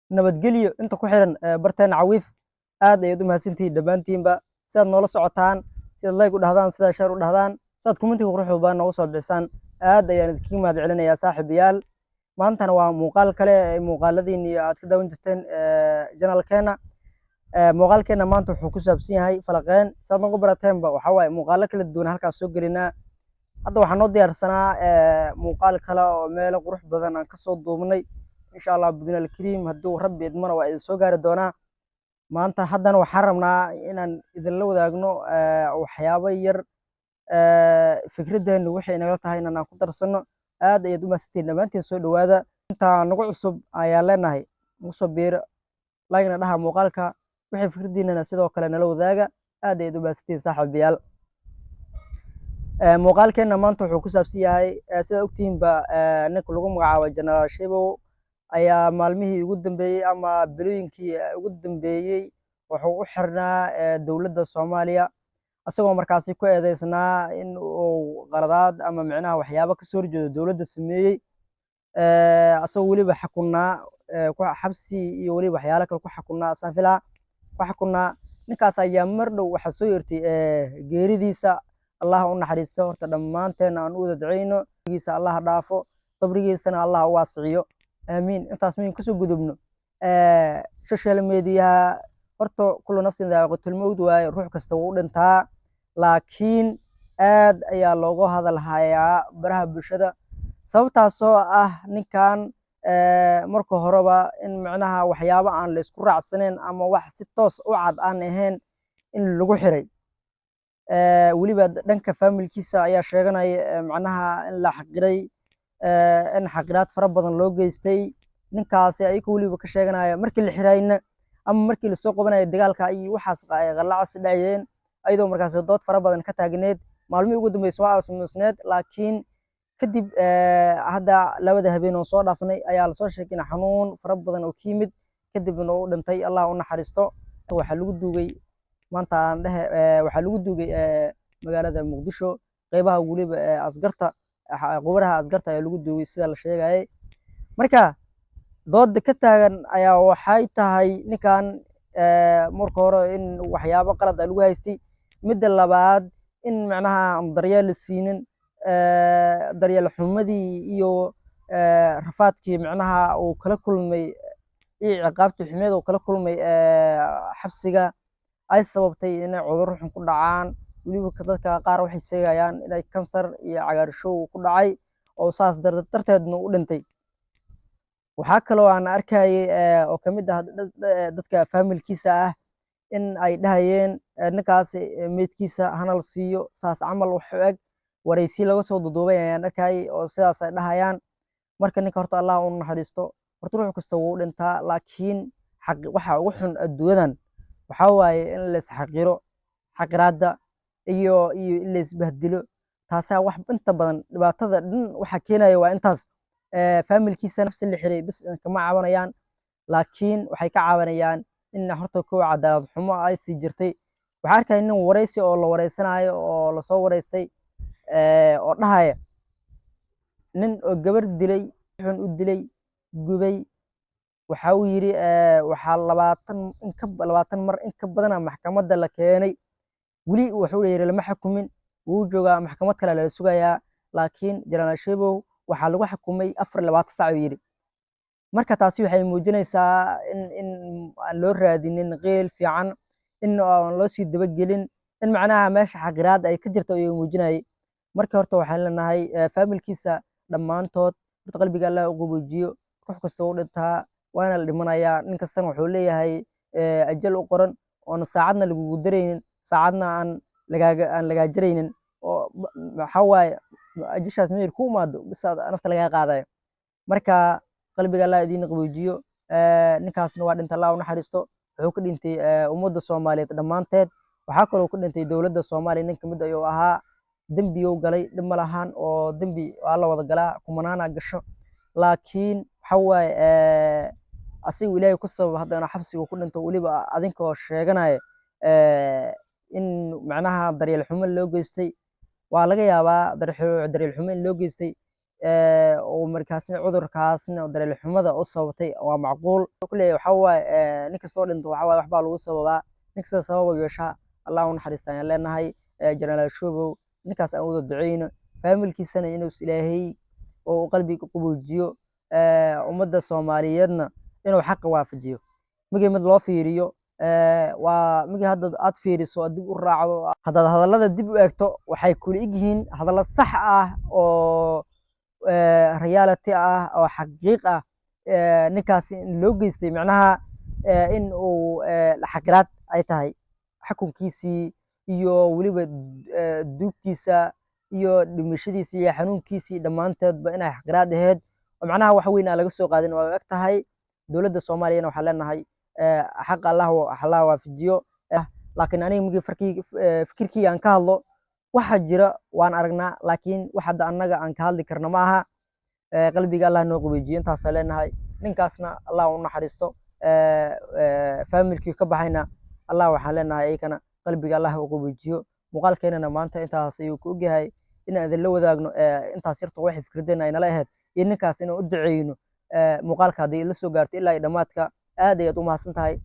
nabadgelyo inta ku xiran barteena cawiif aad ayaad u mahadsantihiin dhammaantiinba sidaad noola socotaan sidaad like u dhahdaan sidaad share u dhahdaan sidaad commentiga quruxda badan nooga soo bixisaan aad ayaan idinkaga mahad celinayaa saaxiibayaal maantana waa muuqaal kale muuqaaladiinii aad ka daawan jirteen janalkeena muuqaalkeena maanta wuxuu ku saabsan yahay falaqeen sidaad noogu barateenba waxaa waaye muuqaalo kala duwan halkaas soo gelinaa hadda waxaan noo diyaarsanaa muuqaal kale oo meelo qurux badan aan kasoo duubnay insha allah bidna alkariim hadduu rabbi idmana waa idin soo gaari doonaa maanta haddana waxaan rabnaa inaan idinla wadaagno waxyaabo yar fikraddeenu waxay nagala tahay inaan ku darsano aad ayaad u mahadsantihiin dhammaantiin soo dhowaada intaa nagu cusub ayaan leenahay nagu soo biiro laagna dhaha muuqaalka wixii fikraddiinana sidoo kale nala wadaaga aad ayaad u mahadsantihiin saaxiibayaal muuqaalkeena maanta wuxuu ku saabsan yahay sida ogtihiinba ninka lagu magacaabo jenaraal shibow ayaa maalmihii ugu dambeeyey ama bilooyinkii ugu dambeeyey wuxuu u xirnaa dowladda Soomaaliya asagoo markaasi ku eedeysnaa in uu qaladaad ama micnaha waxyaabo ka soo horjeedo dowladda sameeyey asagoo weliba xukunaa xabsi iyo weliba waxyaalo kale ku xukunaa safila ku xukunaa ninkaas ayaa mar dhow waxaa soo yeertay geeridiisa allah u naxariisto horta dhammaanteen aan u wada duceyno giisa allah dhaafo qabrigiisana allah u waasiciyo آمين أنت اسمين كسو قدبنا social media horta kullu nafsin daaqiqatul mawt waa ruux kasta uu dhintaa laakiin aad ayaa looga hadal hayaa baraha bulshada sababtaasoo ah ninkan marka horeba in macnaha waxyaabo aan la isku raacsaneyn ama wax si toos u cad aan ahayn in lagu xiray weliba dhanka familkiisa ayaa sheeganaya macnaha in la xaqiray in xaqiraad fara badan loo geystay ninkaasi ayaga weliba ka sheeganaya markii la xirayna ama markii la soo qabanayo dagaalka iyo waxaas qalaacas dhacayeen ayadoo markaas dood fara badan ka taagneed maalmihii ugu dambeysay waa asmusneed laakiin kadib hadda labada habeen oo soo dhaafnay ayaa la soo sheegay xanuun fara badan oo ka yimid kadibna uu dhintay allah u naxariisto waxaa lagu duugay maanta aan dhahe waxaa lagu duugay magaalada muqdisho qaybaha weliba asgarta qubraha asgarta ayaa lagu duugay sida la sheegayay marka dooda ka taagan ayaa waxay tahay ninkan marka hore in waxyaabo qalad lagu haystay midda labaad in macnaha daryeel siinin daryeel xumadii iyo rafaadkii macnaha uu kala kulmay iyo ciqaabtii xumeed uu kala kulmay xabsiga ay sababtay inay cudurro xun ku dhacaan weliba dadka qaar waxay sheegayaan inay kansar iyo cagaarshow ku dhacay oo saas darteedna u dhintay waxaa kaloo aan arkayay oo ka mid ah dadka familkiisa ah in ay dhahayeen ninkaas meydkiisa hana la siiyo saas camal wax u eg waraysi laga soo duduubay ayaan arkayay oo sidaas ay dhahayaan marka ninka horta allah u naxariisto horta ruux kasta wuu dhintaa laakiin waxa ugu xun adduunyadan waxaa waaye in la isxaqiro xaqiraadda iyo in la isbahdilo taasaa wax inta badan dhibaatada dhan waxa keenaya waa intaas familkiisa nafsi la xiray bis kama caawinayaan laakiin waxay ka caawinayaan in horta koow cadaalad xumo ay sii jirtay waxaa arkay nin waraysi oo la wareysanayo oo la soo wareystay oo dhahaya nin oo gabar dilay xun u dilay gubay waxa uu yiri waxaa 20 mar in ka badan maxkamadda la keenay weli wuxuu leeyahay lama xukumin wuu joogaa maxkamad kale la sugayaa laakiin jenaraal shibow waxaa lagu xukumay 24 saac yiri marka taasi waxay muujinaysaa in aan loo raadinin qeyl fiican in aan loo sii dabagelin in macnaha meesha xaqiraad ay ka jirto ayuu muujinayay marka horta waxaan leenahay familkiisa dhammaantood horta qalbiga Allah u qaboojiyo ruux kasta oo dhintaa waana la dhimanayaa nin kastana wuxuu leeyahay ajal u qoran oo saacadna lagu dareynin saacadna aan laga jaraynin oo waxa waaye ajashaas meel ku imaado bisaad nafta laga qaadayo marka qalbiga Allah idin qaboojiyo ninkaasna waa dhintay Allah u naxariisto wuxuu ka dhintay ummadda Soomaaliyeed dhammaanteed waxaa kaloo ku dhintay dowladda Soomaaliya nin kamid ayuu ahaa dambi uu galay dhib ma lahan oo dambi waa la wada galaa kumanaana gasho laakiin waxa waaye asigu ilaahay ku sabab haddana xabsiga ku dhinto weliba adinkoo sheeganaya in macnaha daryeel xumo loo geystay waa laga yaabaa daryeel xumo in loo geystay oo markaasna cudurkaasna daryeel xumada u sababtay waa macquul. Kulley waxa waaye nin kastoo dhinto waxa waaye waxbaa lagu sababaa, nin kasta sabab u yeeshaa. Allah u naxariista ayaan leenahay Jenaraal Shobow, ninkaas aan wada duceyno faamilkiisana inuu Ilaahay oo qalbiga qaboojiyo, ummadda Soomaaliyeedna inuu xaqa waafajiyo. Markii mid loo fiiriyo waa markii hadda aad fiiriso dib u raacdo haddaad hadallada dib u eegto waxay kula egyihiin hadallo sax ah oo reality ah oo xaqiiq ah. Ninkaasi in loo geystay macnaha in uu xaqiraad ay tahay xukunkiisii iyo weliba duugtiisa iyo dhimashadiisa iyo xanuunkiisii dhammaanteedba inay xaqiraad ahayd oo macnaha wax weyn aan laga soo qaadin waa u eg tahay. Dowladda Soomaaliyana waxaan leenahay xaqa Allah waafajiyo. Laakiin aniga markii fikirkeyga aan ka hadlo waxa jira waan aragnaa, laakiin wax hadda annaga aan ka hadli karno ma aha. Qalbiga Allah noo qaboojiyo intaasaan leenahay. Ninkaasna Allah u naxariisto, faamilkii ka baxayna Allah waxaan leenahay ayagana qalbiga Allah u qaboojiyo. Muuqaalkeenana maanta intaas ayuu ku ogyahay inaan idinla wadaagno intaas yarta waxay fikradeen ay nala ahayd iyo ninkaas inaan u duceyno. Muuqaalka haddii la soo gaarto ilaa dhamaadka aad ayaad u mahadsantahay.